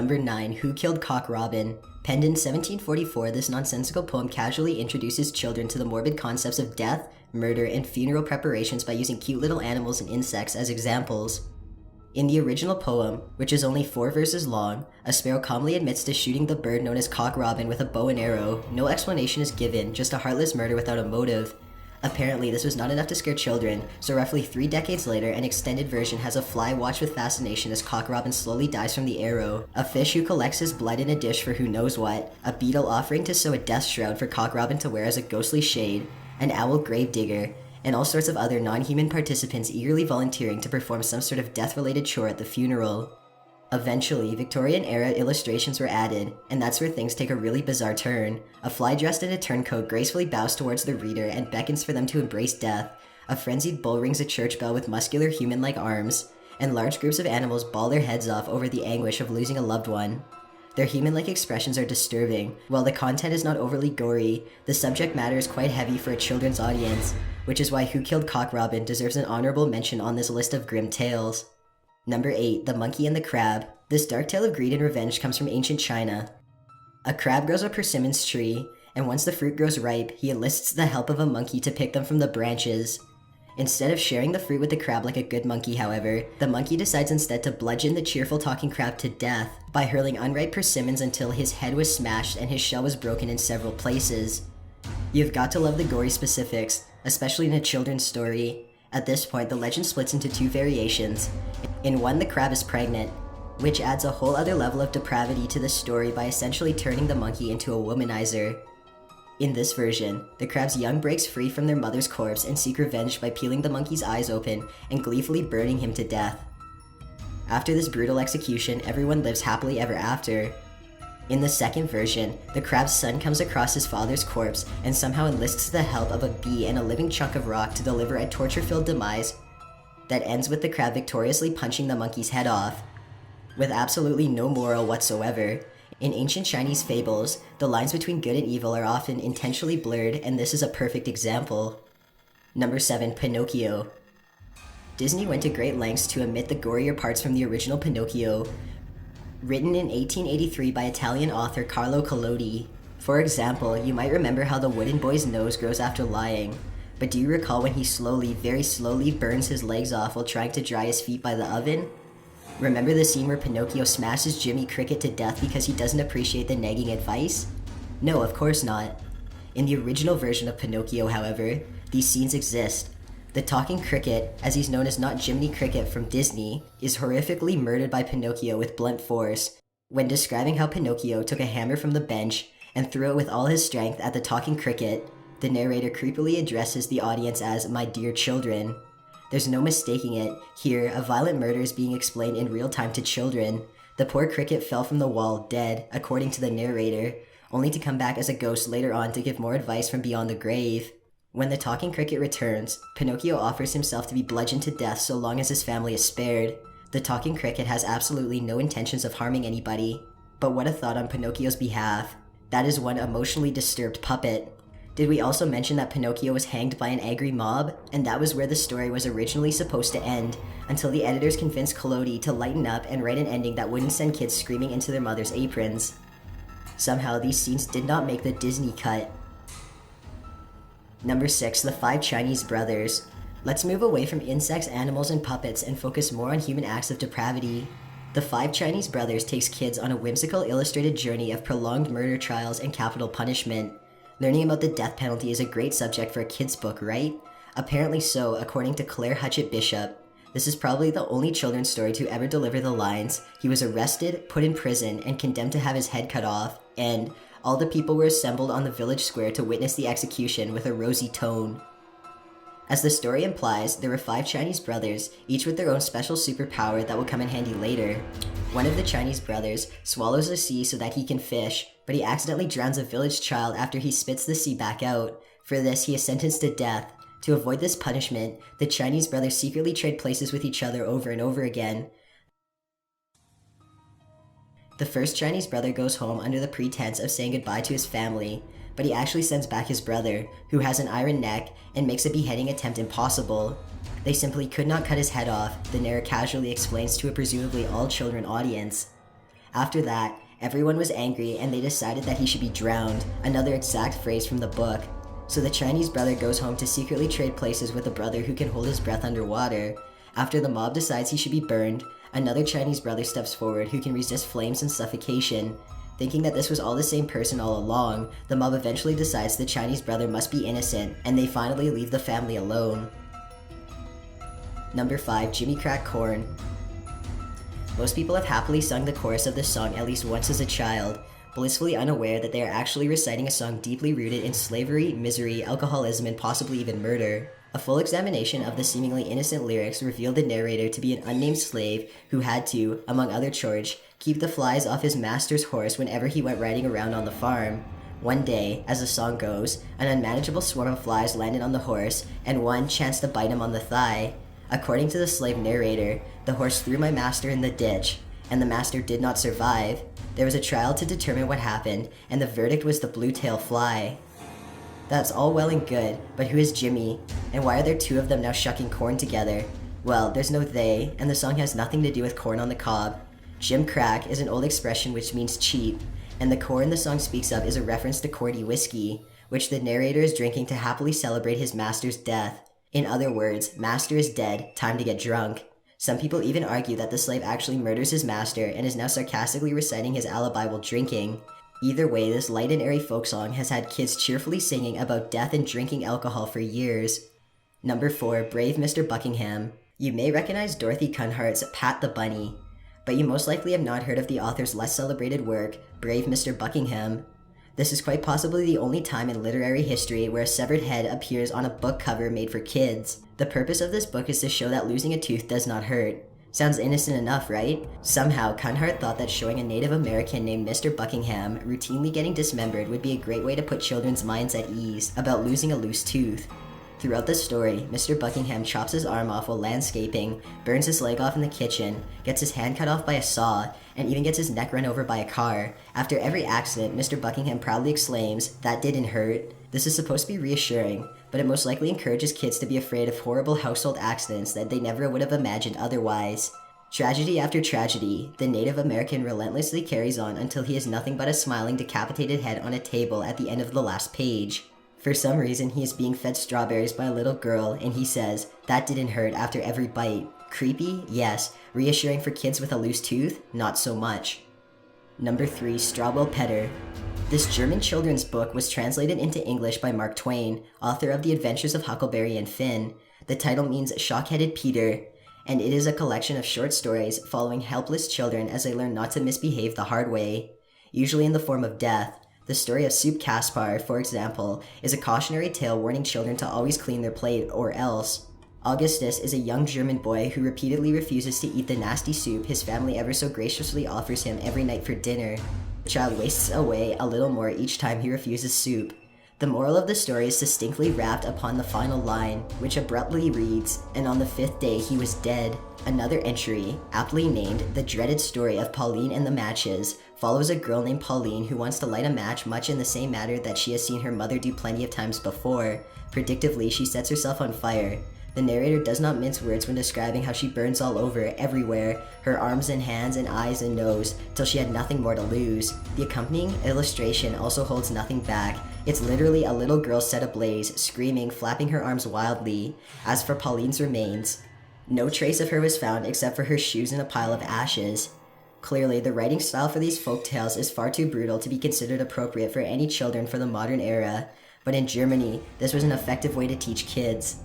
Number 9. Who Killed Cock Robin? Penned in 1744, this nonsensical poem casually introduces children to the morbid concepts of death, murder, and funeral preparations by using cute little animals and insects as examples. In the original poem, which is only 4 verses long, a sparrow calmly admits to shooting the bird known as Cock Robin with a bow and arrow. No explanation is given, just a heartless murder without a motive. Apparently, this was not enough to scare children, so roughly 3 decades later, an extended version has a fly watched with fascination as Cock Robin slowly dies from the arrow, a fish who collects his blood in a dish for who knows what, a beetle offering to sew a death shroud for Cock Robin to wear as a ghostly shade, an owl grave digger, and all sorts of other non-human participants eagerly volunteering to perform some sort of death-related chore at the funeral. Eventually, Victorian-era illustrations were added, and that's where things take a really bizarre turn. A fly dressed in a turncoat gracefully bows towards the reader and beckons for them to embrace death. A frenzied bull rings a church bell with muscular human-like arms, and large groups of animals bawl their heads off over the anguish of losing a loved one. Their human-like expressions are disturbing. While the content is not overly gory, the subject matter is quite heavy for a children's audience, which is why Who Killed Cock Robin deserves an honorable mention on this list of grim tales. Number 8. The Monkey and the Crab. This dark tale of greed and revenge comes from ancient China. A crab grows a persimmons tree, and once the fruit grows ripe, he enlists the help of a monkey to pick them from the branches. Instead of sharing the fruit with the crab like a good monkey, however, the monkey decides instead to bludgeon the cheerful talking crab to death by hurling unripe persimmons until his head was smashed and his shell was broken in several places. You've got to love the gory specifics, especially in a children's story. At this point, the legend splits into 2 variations. In one, the crab is pregnant, which adds a whole other level of depravity to the story by essentially turning the monkey into a womanizer. In this version, the crab's young breaks free from their mother's corpse and seek revenge by peeling the monkey's eyes open and gleefully burning him to death. After this brutal execution, everyone lives happily ever after. In the second version, the crab's son comes across his father's corpse and somehow enlists the help of a bee and a living chunk of rock to deliver a torture-filled demise that ends with the crab victoriously punching the monkey's head off, with absolutely no moral whatsoever. In ancient Chinese fables, the lines between good and evil are often intentionally blurred, and this is a perfect example. Number 7. Pinocchio. Disney went to great lengths to omit the gorier parts from the original Pinocchio, written in 1883 by Italian author Carlo Collodi. For example, you might remember how the wooden boy's nose grows after lying, but do you recall when he slowly, very slowly burns his legs off while trying to dry his feet by the oven? Remember the scene where Pinocchio smashes Jimmy Cricket to death because he doesn't appreciate the nagging advice? No, of course not. In the original version of Pinocchio, however, these scenes exist. The talking cricket, as he's known as not Jiminy Cricket from Disney, is horrifically murdered by Pinocchio with blunt force. When describing how Pinocchio took a hammer from the bench and threw it with all his strength at the talking cricket, the narrator creepily addresses the audience as "my dear children." There's no mistaking it. Here, a violent murder is being explained in real time to children. The poor cricket fell from the wall, dead, according to the narrator, only to come back as a ghost later on to give more advice from beyond the grave. When the talking cricket returns, Pinocchio offers himself to be bludgeoned to death so long as his family is spared. The talking cricket has absolutely no intentions of harming anybody. But what a thought on Pinocchio's behalf. That is one emotionally disturbed puppet. Did we also mention that Pinocchio was hanged by an angry mob? And that was where the story was originally supposed to end, until the editors convinced Collodi to lighten up and write an ending that wouldn't send kids screaming into their mother's aprons. Somehow, these scenes did not make the Disney cut. Number 6. The 5 Chinese Brothers. Let's move away from insects, animals, and puppets and focus more on human acts of depravity. The 5 Chinese Brothers takes kids on a whimsical illustrated journey of prolonged murder trials and capital punishment. Learning about the death penalty is a great subject for a kid's book, right? Apparently so, according to Claire Hutchett Bishop. This is probably the only children's story to ever deliver the lines, "He was arrested, put in prison, and condemned to have his head cut off," and "All the people were assembled on the village square to witness the execution with a rosy tone." As the story implies, there were 5 Chinese brothers, each with their own special superpower that will come in handy later. One of the Chinese brothers swallows the sea so that he can fish, but he accidentally drowns a village child after he spits the sea back out. For this, he is sentenced to death. To avoid this punishment, the Chinese brothers secretly trade places with each other over and over again. The first Chinese brother goes home under the pretense of saying goodbye to his family, but he actually sends back his brother, who has an iron neck, and makes a beheading attempt impossible. They simply could not cut his head off, the narrator casually explains to a presumably all-children audience. After that, everyone was angry and they decided that he should be drowned, another exact phrase from the book. So the Chinese brother goes home to secretly trade places with a brother who can hold his breath underwater. After the mob decides he should be burned, another Chinese brother steps forward who can resist flames and suffocation. Thinking that this was all the same person all along, the mob eventually decides the Chinese brother must be innocent, and they finally leave the family alone. Number 5. Jimmy Crack Corn. Most people have happily sung the chorus of this song at least once as a child, blissfully unaware that they are actually reciting a song deeply rooted in slavery, misery, alcoholism, and possibly even murder. A full examination of the seemingly innocent lyrics revealed the narrator to be an unnamed slave who had to, among other chores, keep the flies off his master's horse whenever he went riding around on the farm. One day, as the song goes, an unmanageable swarm of flies landed on the horse, and one chanced to bite him on the thigh. According to the slave narrator, the horse threw my master in the ditch, and the master did not survive. There was a trial to determine what happened, and the verdict was the blue-tail fly. That's all well and good, but who is Jimmy? And why are there two of them now shucking corn together? Well, there's no they, and the song has nothing to do with corn on the cob. Jim Crack is an old expression which means cheap, and the corn the song speaks of is a reference to cordy whiskey, which the narrator is drinking to happily celebrate his master's death. In other words, master is dead, time to get drunk. Some people even argue that the slave actually murders his master and is now sarcastically reciting his alibi while drinking. Either way, this light and airy folk song has had kids cheerfully singing about death and drinking alcohol for years. Number 4. Brave Mr. Buckingham. You may recognize Dorothy Cunhart's Pat the Bunny, but you most likely have not heard of the author's less celebrated work, Brave Mr. Buckingham. This is quite possibly the only time in literary history where a severed head appears on a book cover made for kids. The purpose of this book is to show that losing a tooth does not hurt. Sounds innocent enough, right? Somehow, Cunhart thought that showing a Native American named Mr. Buckingham routinely getting dismembered would be a great way to put children's minds at ease about losing a loose tooth. Throughout the story, Mr. Buckingham chops his arm off while landscaping, burns his leg off in the kitchen, gets his hand cut off by a saw, and even gets his neck run over by a car. After every accident, Mr. Buckingham proudly exclaims, "That didn't hurt." This is supposed to be reassuring, but it most likely encourages kids to be afraid of horrible household accidents that they never would have imagined otherwise. Tragedy after tragedy, the Native American relentlessly carries on until he is nothing but a smiling, decapitated head on a table at the end of the last page. For some reason, he is being fed strawberries by a little girl, and he says, "That didn't hurt," after every bite. Creepy? Yes. Reassuring for kids with a loose tooth? Not so much. Number 3. Strawwell Petter. This German children's book was translated into English by Mark Twain, author of The Adventures of Huckleberry and Finn. The title means Shock-Headed Peter, and it is a collection of short stories following helpless children as they learn not to misbehave the hard way, usually in the form of death. The story of Soup Caspar, for example, is a cautionary tale warning children to always clean their plate or else. Augustus is a young German boy who repeatedly refuses to eat the nasty soup his family ever so graciously offers him every night for dinner. The child wastes away a little more each time he refuses soup. The moral of the story is distinctly wrapped upon the final line, which abruptly reads, "And on the 5th day he was dead." Another entry, aptly named The Dreaded Story of Pauline and the Matches, follows a girl named Pauline who wants to light a match much in the same manner that she has seen her mother do plenty of times before. Predictably, she sets herself on fire. The narrator does not mince words when describing how she burns all over, everywhere, her arms and hands and eyes and nose, till she had nothing more to lose. The accompanying illustration also holds nothing back. It's literally a little girl set ablaze, screaming, flapping her arms wildly. As for Pauline's remains, no trace of her was found except for her shoes in a pile of ashes. Clearly, the writing style for these folk tales is far too brutal to be considered appropriate for any children for the modern era, but in Germany, this was an effective way to teach kids.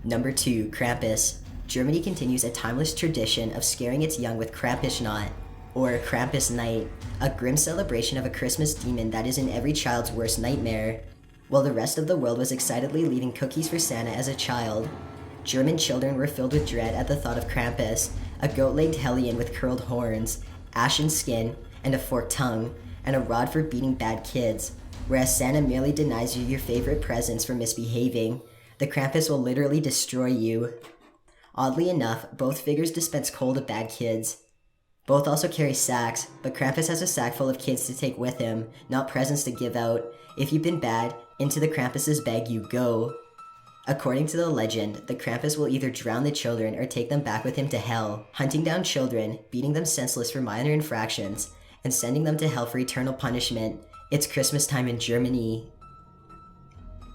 Number 2. Krampus. Germany continues a timeless tradition of scaring its young with Krampusnacht, or Krampus Night, a grim celebration of a Christmas demon that is in every child's worst nightmare. While the rest of the world was excitedly leaving cookies for Santa as a child, German children were filled with dread at the thought of Krampus, a goat-legged hellion with curled horns, ashen skin, and a forked tongue, and a rod for beating bad kids. Whereas Santa merely denies you your favorite presents for misbehaving, the Krampus will literally destroy you. Oddly enough, both figures dispense coal to bad kids. Both also carry sacks, but Krampus has a sack full of kids to take with him, not presents to give out. If you've been bad, into the Krampus's bag you go. According to the legend, the Krampus will either drown the children or take them back with him to hell, hunting down children, beating them senseless for minor infractions, and sending them to hell for eternal punishment. It's Christmas time in Germany.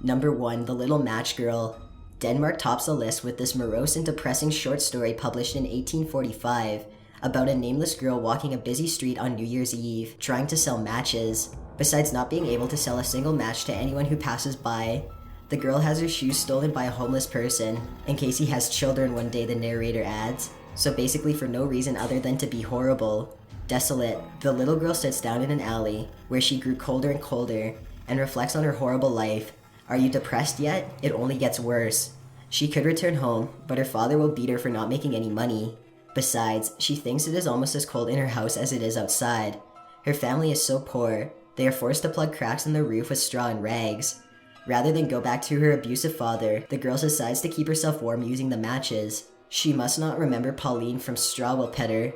Number 1. The Little Match Girl. Denmark tops the list with this morose and depressing short story published in 1845 about a nameless girl walking a busy street on New Year's Eve, trying to sell matches. Besides not being able to sell a single match to anyone who passes by, the girl has her shoes stolen by a homeless person, in case he has children one day, the narrator adds. So basically for no reason other than to be horrible. Desolate, the little girl sits down in an alley, where she grew colder and colder, and reflects on her horrible life. Are you depressed yet? It only gets worse. She could return home, but her father will beat her for not making any money. Besides, she thinks it is almost as cold in her house as it is outside. Her family is so poor, they are forced to plug cracks in the roof with straw and rags. Rather than go back to her abusive father, the girl decides to keep herself warm using the matches. She must not remember Pauline from Straw Will Pet Her.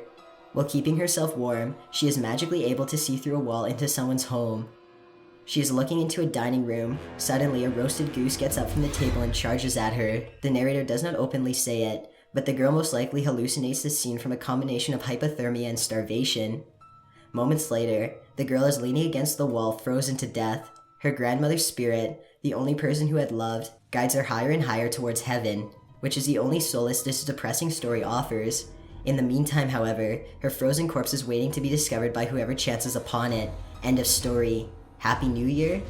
While keeping herself warm, she is magically able to see through a wall into someone's home. She is looking into a dining room. Suddenly, a roasted goose gets up from the table and charges at her. The narrator does not openly say it, but the girl most likely hallucinates the scene from a combination of hypothermia and starvation. Moments later, the girl is leaning against the wall, frozen to death. Her grandmother's spirit, the only person who had loved, guides her higher and higher towards heaven, which is the only solace this depressing story offers. In the meantime, however, her frozen corpse is waiting to be discovered by whoever chances upon it. End of story. Happy New Year?